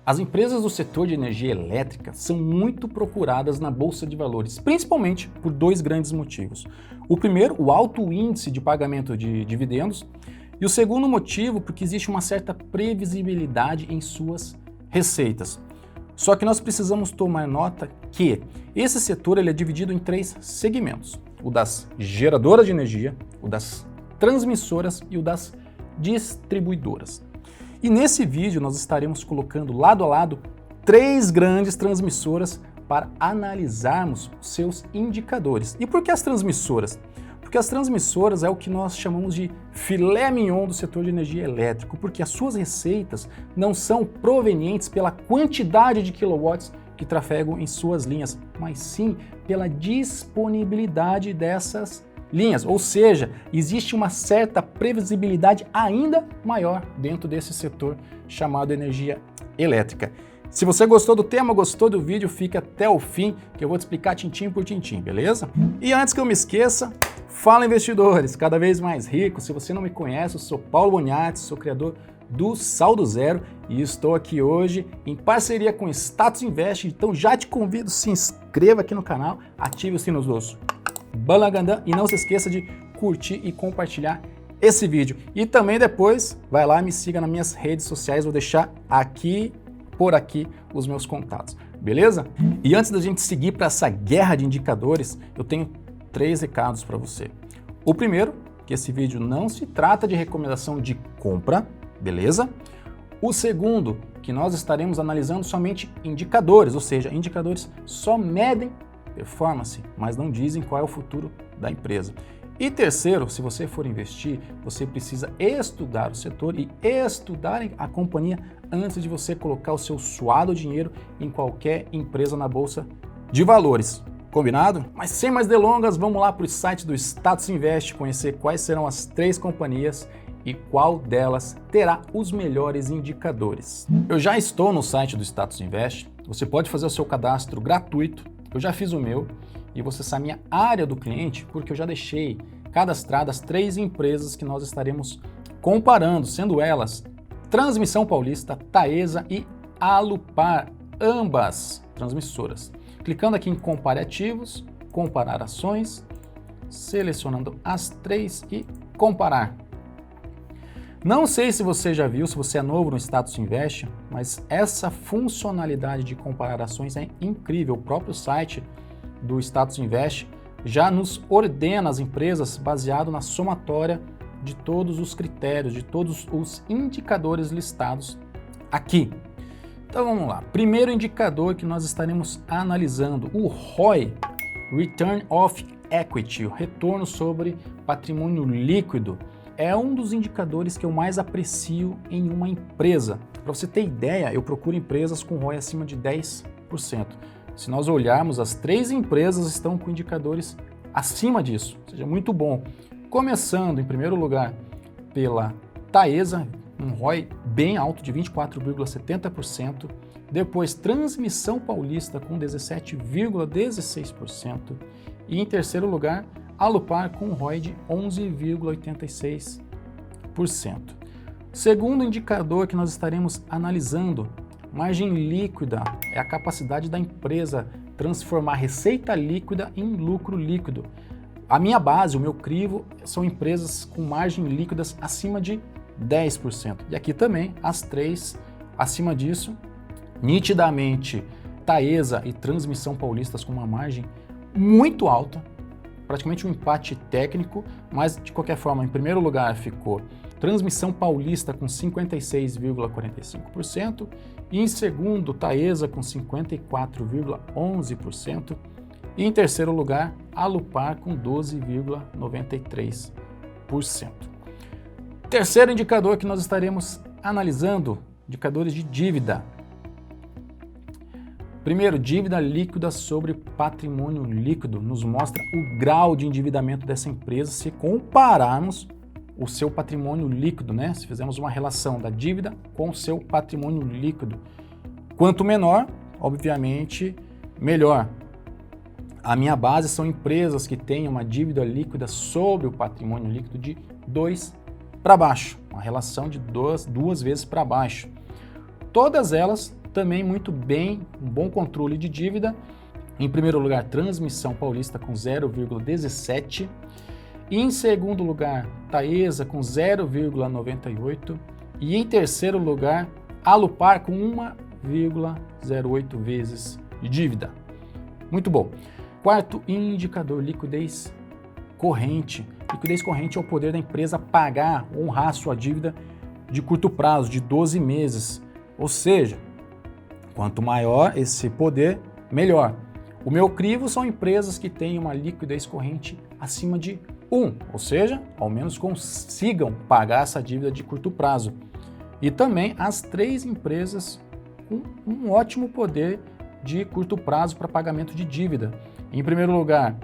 As empresas do setor de energia elétrica são muito procuradas na Bolsa de Valores, principalmente por dois grandes motivos. O primeiro, o alto índice de pagamento de dividendos, e o segundo motivo, porque existe uma certa previsibilidade em suas receitas. Só que nós precisamos tomar nota que esse setor ele é dividido em três segmentos: o das geradoras de energia, o das transmissoras e o das distribuidoras. E nesse vídeo nós estaremos colocando lado a lado três grandes transmissoras para analisarmos seus indicadores. E por que as transmissoras? Porque as transmissoras é o que nós chamamos de filé mignon do setor de energia elétrica, porque as suas receitas não são provenientes pela quantidade de quilowatts que trafegam em suas linhas, mas sim pela disponibilidade dessas linhas, ou seja, existe uma certa previsibilidade ainda maior dentro desse setor chamado energia elétrica. Se você gostou do tema, gostou do vídeo, fica até o fim que eu vou te explicar tintim por tintim, beleza? E antes que eu me esqueça, fala investidores, cada vez mais ricos. Se você não me conhece, eu sou Paulo Boniati, sou criador do Saldo Zero e estou aqui hoje em parceria com Status Invest, então já te convido, se inscreva aqui no canal, ative o sino dos Balangandã e não se esqueça de curtir e compartilhar esse vídeo. E também depois vai lá e me siga nas minhas redes sociais, vou deixar aqui, por aqui, os meus contatos, beleza? E antes da gente seguir para essa guerra de indicadores, eu tenho três recados para você. O primeiro, que esse vídeo não se trata de recomendação de compra, beleza? O segundo, que nós estaremos analisando somente indicadores, ou seja, indicadores só medem performance, mas não dizem qual é o futuro da empresa. E terceiro, se você for investir, você precisa estudar o setor e estudar a companhia antes de você colocar o seu suado dinheiro em qualquer empresa na Bolsa de Valores. Combinado? Mas sem mais delongas, vamos lá para o site do Status Invest conhecer quais serão as três companhias e qual delas terá os melhores indicadores. Eu já estou no site do Status Invest, você pode fazer o seu cadastro gratuito. Eu já fiz o meu e vou acessar a minha área do cliente porque eu já deixei cadastradas três empresas que nós estaremos comparando, sendo elas Transmissão Paulista, Taesa e Alupar, ambas transmissoras. Clicando aqui em comparativos, comparar ações, selecionando as três e comparar. Não sei se você já viu, se você é novo no Status Invest, mas essa funcionalidade de comparar ações é incrível. O próprio site do Status Invest já nos ordena as empresas baseado na somatória de todos os critérios, de todos os indicadores listados aqui. Então vamos lá. Primeiro indicador que nós estaremos analisando, o ROI, Return of Equity, o retorno sobre patrimônio líquido. É um dos indicadores que eu mais aprecio em uma empresa. Para você ter ideia, eu procuro empresas com ROI acima de 10%. Se nós olharmos, as três empresas estão com indicadores acima disso, ou seja, muito bom. Começando, em primeiro lugar, pela Taesa, um ROI bem alto de 24,70%. Depois, Transmissão Paulista com 17,16%. E em terceiro lugar, Alupar com um ROI de 11,86%. Segundo indicador que nós estaremos analisando, margem líquida, é a capacidade da empresa transformar receita líquida em lucro líquido. A minha base, o meu crivo, são empresas com margem líquidas acima de 10%. E aqui também as três acima disso, nitidamente Taesa e Transmissão Paulistas com uma margem muito alta, praticamente um empate técnico, mas de qualquer forma, em primeiro lugar ficou Transmissão Paulista com 56,45% e em segundo Taesa com 54,11% e em terceiro lugar Alupar com 12,93%. Terceiro indicador que nós estaremos analisando, indicadores de dívida. Primeiro, dívida líquida sobre patrimônio líquido nos mostra o grau de endividamento dessa empresa se compararmos o seu patrimônio líquido, né? Se fizermos uma relação da dívida com o seu patrimônio líquido. Quanto menor, obviamente, melhor. A minha base são empresas que têm uma dívida líquida sobre o patrimônio líquido de 2 para baixo, uma relação de duas vezes para baixo. Todas elas também muito bem, um bom controle de dívida. Em primeiro lugar, Transmissão Paulista com 0,17. E em segundo lugar, Taesa com 0,98. E em terceiro lugar, Alupar com 1,08 vezes de dívida. Muito bom. Quarto indicador, liquidez corrente. Liquidez corrente é o poder da empresa pagar, honrar sua dívida de curto prazo, de 12 meses. Ou seja, quanto maior esse poder, melhor. O meu crivo são empresas que têm uma liquidez corrente acima de 1, ou seja, ao menos consigam pagar essa dívida de curto prazo. E também as 3 empresas com um ótimo poder de curto prazo para pagamento de dívida. Em primeiro lugar,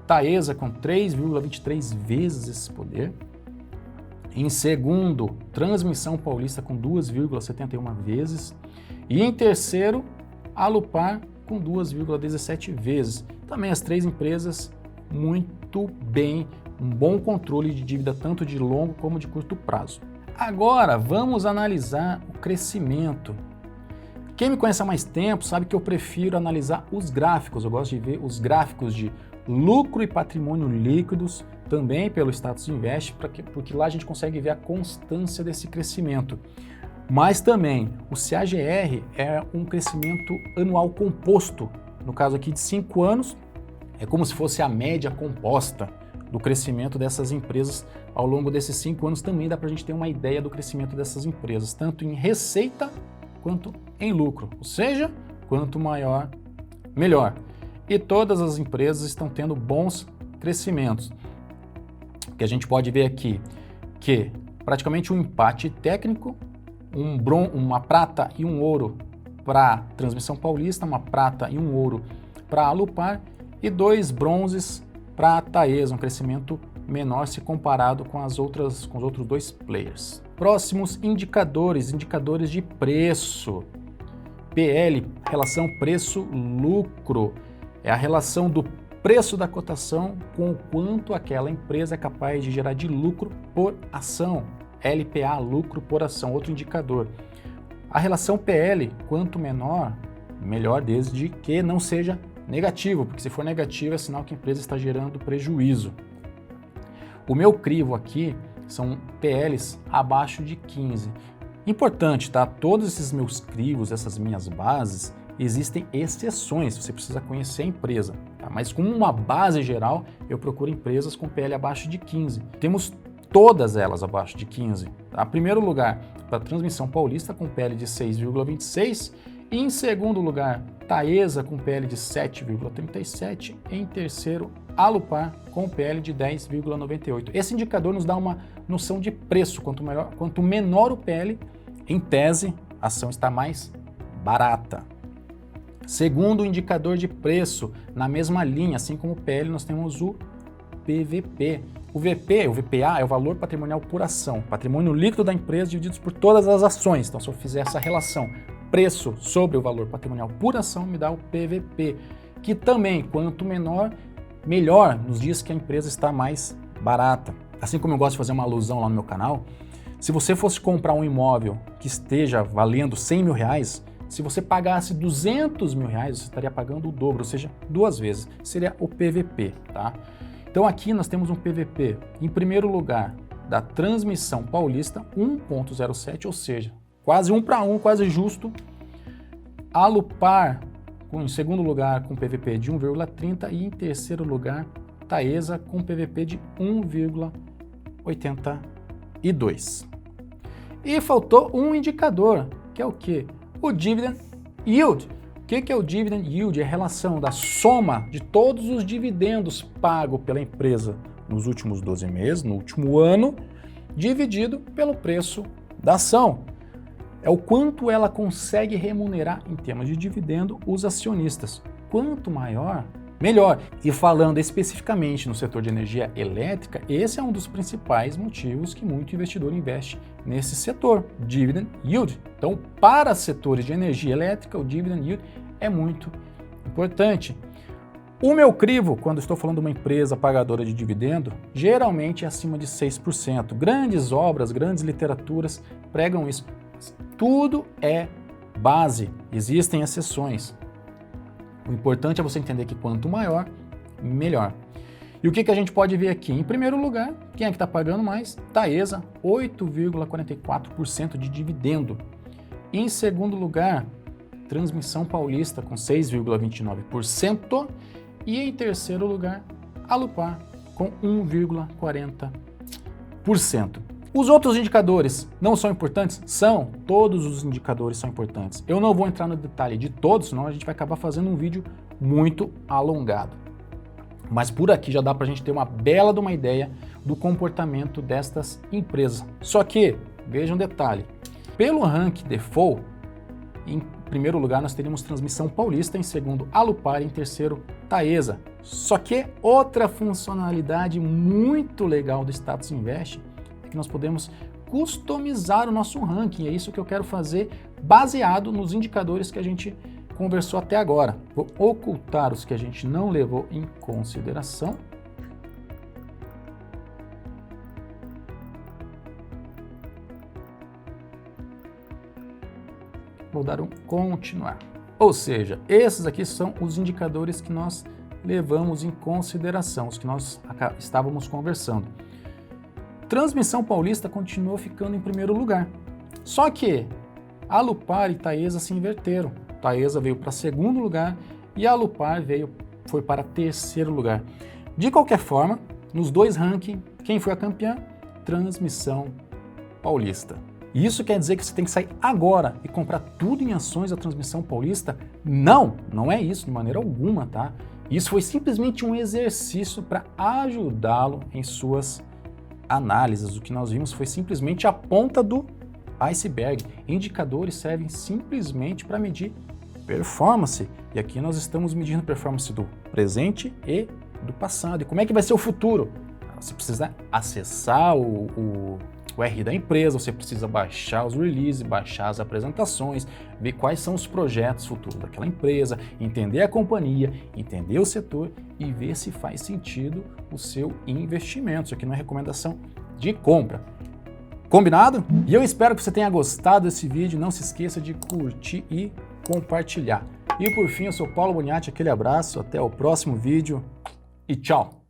Taesa com 3,23 vezes esse poder. Em segundo, Transmissão Paulista com 2,71 vezes. E em terceiro, Alupar com 2,17 vezes. Também as 3 empresas muito bem, um bom controle de dívida tanto de longo como de curto prazo. Agora vamos analisar o crescimento. Quem me conhece há mais tempo sabe que eu prefiro analisar os gráficos. Eu gosto de ver os gráficos de lucro e patrimônio líquidos, também pelo Status Invest, porque lá a gente consegue ver a constância desse crescimento. Mas também o CAGR é um crescimento anual composto. No caso aqui de 5 anos, é como se fosse a média composta do crescimento dessas empresas ao longo desses 5 anos. Também dá para a gente ter uma ideia do crescimento dessas empresas, tanto em receita quanto em lucro. Ou seja, quanto maior, melhor. E todas as empresas estão tendo bons crescimentos. O que a gente pode ver aqui, que praticamente um empate técnico, uma prata e um ouro para Transmissão Paulista, uma prata e um ouro para Alupar e 2 bronzes para a Taesa, um crescimento menor se comparado com os outros 2 players. Próximos indicadores de preço. PL, relação preço-lucro, é a relação do preço da cotação com o quanto aquela empresa é capaz de gerar de lucro por ação. LPA, lucro por ação, outro indicador. A relação PL, quanto menor, melhor, desde que não seja negativo, porque se for negativo é sinal que a empresa está gerando prejuízo. O meu crivo aqui são PLs abaixo de 15. Importante, tá? Todos esses meus crivos, essas minhas bases, existem exceções, você precisa conhecer a empresa, tá? Mas como uma base geral, eu procuro empresas com PL abaixo de 15. Temos todas elas abaixo de 15. Tá? Primeiro lugar, para Transmissão Paulista com PL de 6,26 e em segundo lugar, Taesa com PL de 7,37 e em terceiro, Alupar com PL de 10,98. Esse indicador nos dá uma noção de preço. Quanto menor o PL, em tese, a ação está mais barata. Segundo indicador de preço, na mesma linha, assim como o PL, nós temos o PVP. O VPA é o valor patrimonial por ação, patrimônio líquido da empresa dividido por todas as ações. Então, se eu fizer essa relação preço sobre o valor patrimonial por ação, me dá o PVP, que também, quanto menor, melhor nos dias que a empresa está mais barata. Assim como eu gosto de fazer uma alusão lá no meu canal, se você fosse comprar um imóvel que esteja valendo 100 mil reais, se você pagasse 200 mil reais, você estaria pagando o dobro, ou seja, 2 vezes. Seria o PVP, tá? Então aqui nós temos um PVP, em primeiro lugar, da Transmissão Paulista, 1,07, ou seja, quase 1 para 1, quase justo. Alupar, em segundo lugar, com PVP de 1,30 e em terceiro lugar, Taesa com PVP de 1,82. E faltou um indicador, que é o quê? O Dividend Yield. O que é o Dividend Yield? É a relação da soma de todos os dividendos pagos pela empresa nos últimos 12 meses, no último ano, dividido pelo preço da ação. É o quanto ela consegue remunerar em termos de dividendo os acionistas. Quanto maior, melhor. E falando especificamente no setor de energia elétrica, esse é um dos principais motivos que muito investidor investe nesse setor, Dividend Yield. Então, para setores de energia elétrica, o Dividend Yield é muito importante. O meu crivo, quando estou falando de uma empresa pagadora de dividendo, geralmente é acima de 6%. Grandes obras, grandes literaturas pregam isso. Tudo é base, existem exceções. O importante é você entender que quanto maior, melhor. E o que a gente pode ver aqui? Em primeiro lugar, quem é que está pagando mais? Taesa, 8,44% de dividendo. Em segundo lugar, Transmissão Paulista, com 6,29%. E em terceiro lugar, Alupar, com 1,40%. Os outros indicadores não são importantes? São. Todos os indicadores são importantes. Eu não vou entrar no detalhe de todos, senão a gente vai acabar fazendo um vídeo muito alongado. Mas por aqui já dá para a gente ter uma bela de uma ideia do comportamento destas empresas. Só que, veja um detalhe, pelo ranking default, em primeiro lugar nós teríamos Transmissão Paulista, em segundo Alupar e em terceiro Taesa. Só que outra funcionalidade muito legal do Status Invest é que nós podemos customizar o nosso ranking. É isso que eu quero fazer baseado nos indicadores que a gente conversou até agora. Vou ocultar os que a gente não levou em consideração. Vou dar um continuar. Ou seja, esses aqui são os indicadores que nós levamos em consideração, os que nós estávamos conversando. Transmissão Paulista continuou ficando em primeiro lugar. Só que Alupar e Taesa se inverteram. Taesa veio para segundo lugar e Alupar foi para terceiro lugar. De qualquer forma, nos dois rankings, quem foi a campeã? Transmissão Paulista. E isso quer dizer que você tem que sair agora e comprar tudo em ações da Transmissão Paulista? Não, não é isso de maneira alguma, tá? Isso foi simplesmente um exercício para ajudá-lo em suas análises. O que nós vimos foi simplesmente a ponta do iceberg. Indicadores servem simplesmente para medir performance. E aqui nós estamos medindo performance do presente e do passado. E como é que vai ser o futuro? Você precisa acessar o R da empresa, você precisa baixar os releases, baixar as apresentações, ver quais são os projetos futuros daquela empresa, entender a companhia, entender o setor e ver se faz sentido o seu investimento. Isso aqui não é recomendação de compra. Combinado? E eu espero que você tenha gostado desse vídeo. Não se esqueça de curtir e compartilhar. E por fim, eu sou Paulo Boniati, aquele abraço, até o próximo vídeo e tchau!